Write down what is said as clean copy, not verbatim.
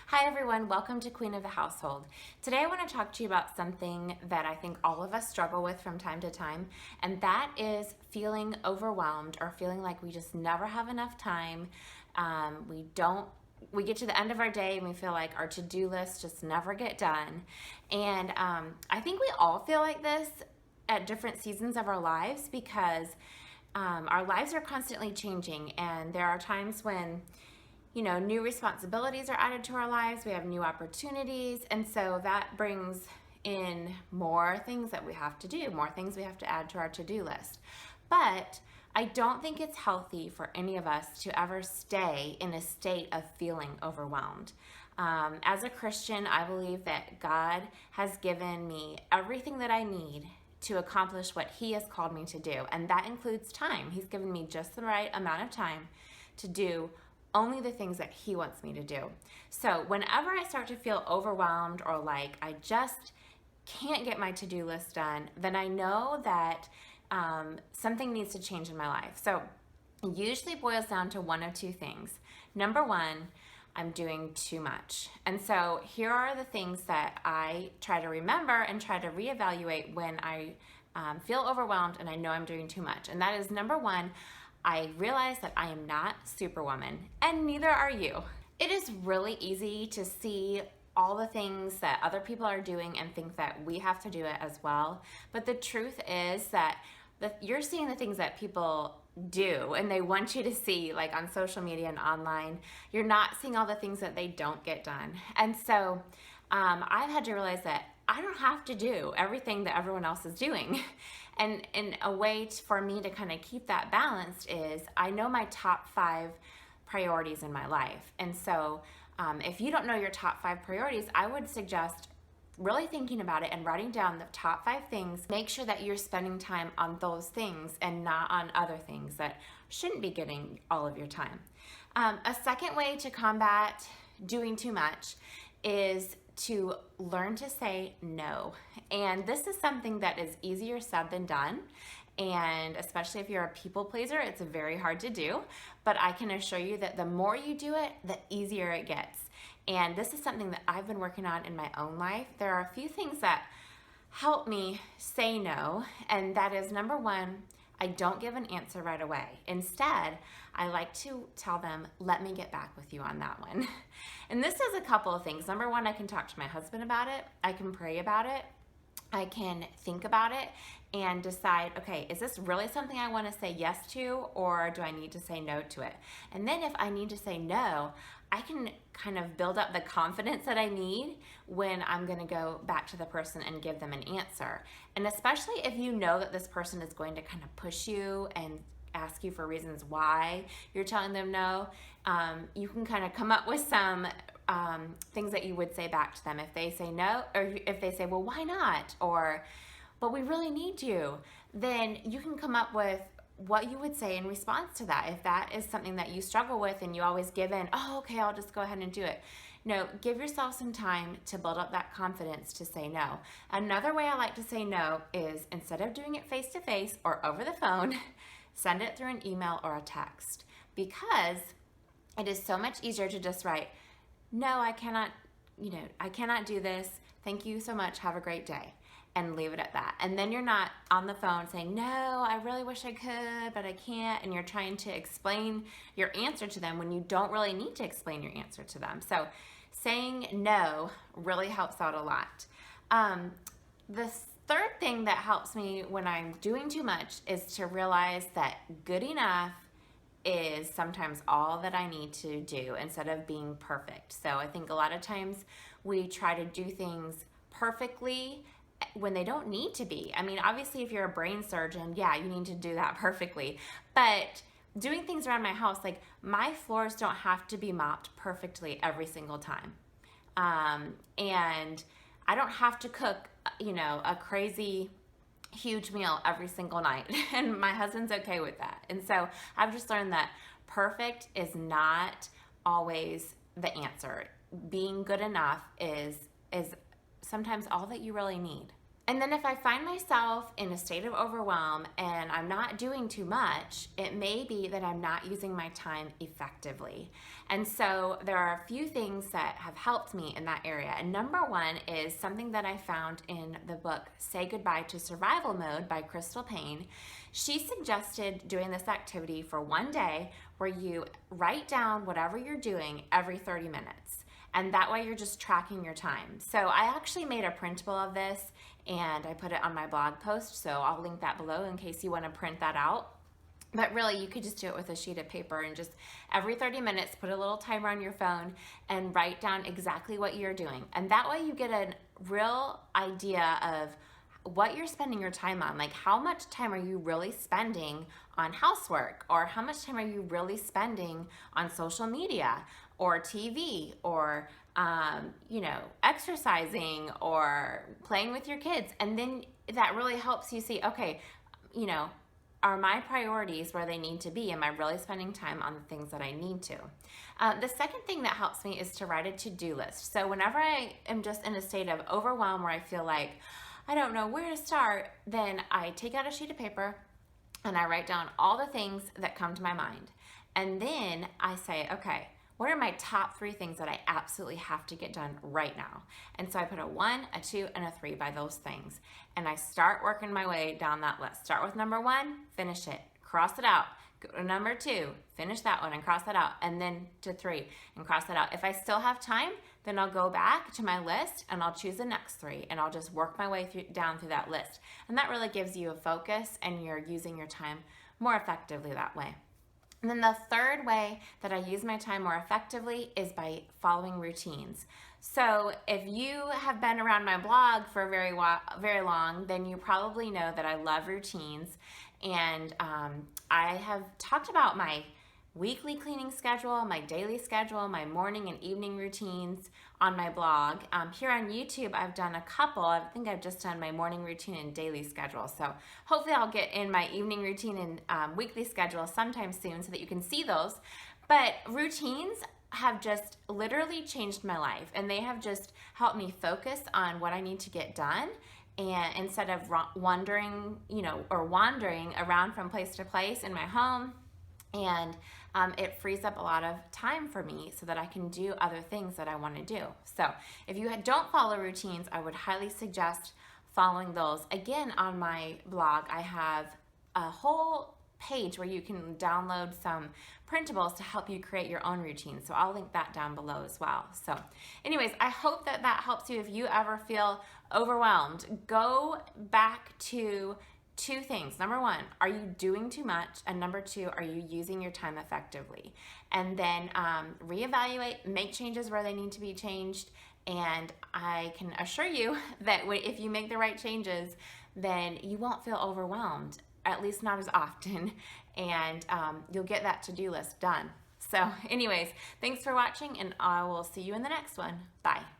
Hi everyone, welcome to Queen of the Household. Today I want to talk to you about something that I think all of us struggle with from time to time, and that is feeling overwhelmed or feeling like we just never have enough time. We get to the end of our day and we feel like our to-do lists just never get done. And I think we all feel like this at different seasons of our lives because our lives are constantly changing, and there are times when new responsibilities are added to our lives, we have new opportunities, and so that brings in more things that we have to do, more things we have to add to our to-do list. But I don't think it's healthy for any of us to ever stay in a state of feeling overwhelmed. As a Christian, I believe that God has given me everything that I need to accomplish what He has called me to do, and that includes time. He's given me just the right amount of time to do only the things that He wants me to do. So whenever I start to feel overwhelmed or like I just can't get my to-do list done, then I know that something needs to change in my life. So it usually boils down to one of two things. Number one, I'm doing too much. And so here are the things that I try to remember and try to reevaluate when I feel overwhelmed and I know I'm doing too much. And that is, number one, I realize that I am not Superwoman, and neither are you. It is really easy to see all the things that other people are doing and think that we have to do it as well. But the truth is that you're seeing the things that people do and they want you to see, like on social media and online. You're not seeing all the things that they don't get done. And so I've had to realize that I don't have to do everything that everyone else is doing. And a way for me to kind of keep that balanced is I know my top 5 priorities in my life. And so if you don't know your top 5 priorities, I would suggest really thinking about it and writing down the top 5 things. Make sure that you're spending time on those things and not on other things that shouldn't be getting all of your time. A second way to combat doing too much is to learn to say no. And this is something that is easier said than done. And especially if you're a people pleaser, it's very hard to do. But I can assure you that the more you do it, the easier it gets. And this is something that I've been working on in my own life. There are a few things that help me say no. And that is, number one, I don't give an answer right away. Instead, I like to tell them, let me get back with you on that one. And this is a couple of things. Number one, I can talk to my husband about it. I can pray about it. I can think about it and decide, okay, is this really something I want to say yes to, or do I need to say no to it? And then if I need to say no, I can kind of build up the confidence that I need when I'm going to go back to the person and give them an answer. And especially if you know that this person is going to kind of push you and ask you for reasons why you're telling them no, you can kind of come up with some things that you would say back to them if they say no, or if they say, well, why not? Or, but we really need you. Then you can come up with what you would say in response to that. If that is something that you struggle with and you always give in, oh, okay, I'll just go ahead and do it. No, give yourself some time to build up that confidence to say no. Another way I like to say no is, instead of doing it face to face or over the phone, send it through an email or a text, because it is so much easier to just write, no, I cannot do this. Thank you so much. Have a great day. And leave it at that. And then you're not on the phone saying, no, I really wish I could, but I can't. And you're trying to explain your answer to them when you don't really need to explain your answer to them. So saying no really helps out a lot. The third thing that helps me when I'm doing too much is to realize that good enough is sometimes all that I need to do instead of being perfect. So I think a lot of times we try to do things perfectly when they don't need to be. I mean, obviously if you're a brain surgeon, yeah, you need to do that perfectly. But doing things around my house, like my floors don't have to be mopped perfectly every single time. And I don't have to cook, a crazy huge meal every single night. And my husband's okay with that. And so I've just learned that perfect is not always the answer. Being good enough is sometimes all that you really need. And then if I find myself in a state of overwhelm and I'm not doing too much, it may be that I'm not using my time effectively. And so there are a few things that have helped me in that area. And number one is something that I found in the book Say Goodbye to Survival Mode by Crystal Payne. She suggested doing this activity for one day where you write down whatever you're doing every 30 minutes. And that way you're just tracking your time. So I actually made a printable of this and I put it on my blog post, so I'll link that below in case you want to print that out. But really, you could just do it with a sheet of paper and just every 30 minutes put a little timer on your phone and write down exactly what you're doing. And that way you get a real idea of what you're spending your time on. Like, how much time are you really spending on housework, or how much time are you really spending on social media or TV or exercising or playing with your kids. And then that really helps you see, okay, are my priorities where they need to be? Am I really spending time on the things that I need to? The second thing that helps me is to write a to-do list. So whenever I am just in a state of overwhelm where I feel like I don't know where to start, then I take out a sheet of paper and I write down all the things that come to my mind. And then I say, okay, what are my top 3 things that I absolutely have to get done right now? And so I put a 1, a 2, and a 3 by those things. And I start working my way down that list. Start with number 1, finish it, cross it out. Go to number 2, finish that one and cross that out. And then to 3 and cross that out. If I still have time, then I'll go back to my list and I'll choose the next 3 and I'll just work my way down through that list. And that really gives you a focus and you're using your time more effectively that way. And then the third way that I use my time more effectively is by following routines. So if you have been around my blog for very long, then you probably know that I love routines. And I have talked about my weekly cleaning schedule, my daily schedule, my morning and evening routines on my blog. Here on YouTube, I've done a couple. I think I've just done my morning routine and daily schedule. So hopefully I'll get in my evening routine and weekly schedule sometime soon so that you can see those. But routines have just literally changed my life, and they have just helped me focus on what I need to get done. And instead of wandering around from place to place in my home, and it frees up a lot of time for me so that I can do other things that I want to do. So if you don't follow routines, I would highly suggest following those. Again, on my blog, I have a whole page where you can download some printables to help you create your own routine. So I'll link that down below as well. So anyways, I hope that helps you. If you ever feel overwhelmed, go back to 2 things. Number 1, are you doing too much? And number 2, are you using your time effectively? And then reevaluate, make changes where they need to be changed. And I can assure you that if you make the right changes, then you won't feel overwhelmed, at least not as often. And you'll get that to-do list done. So anyways, thanks for watching, and I will see you in the next one. Bye.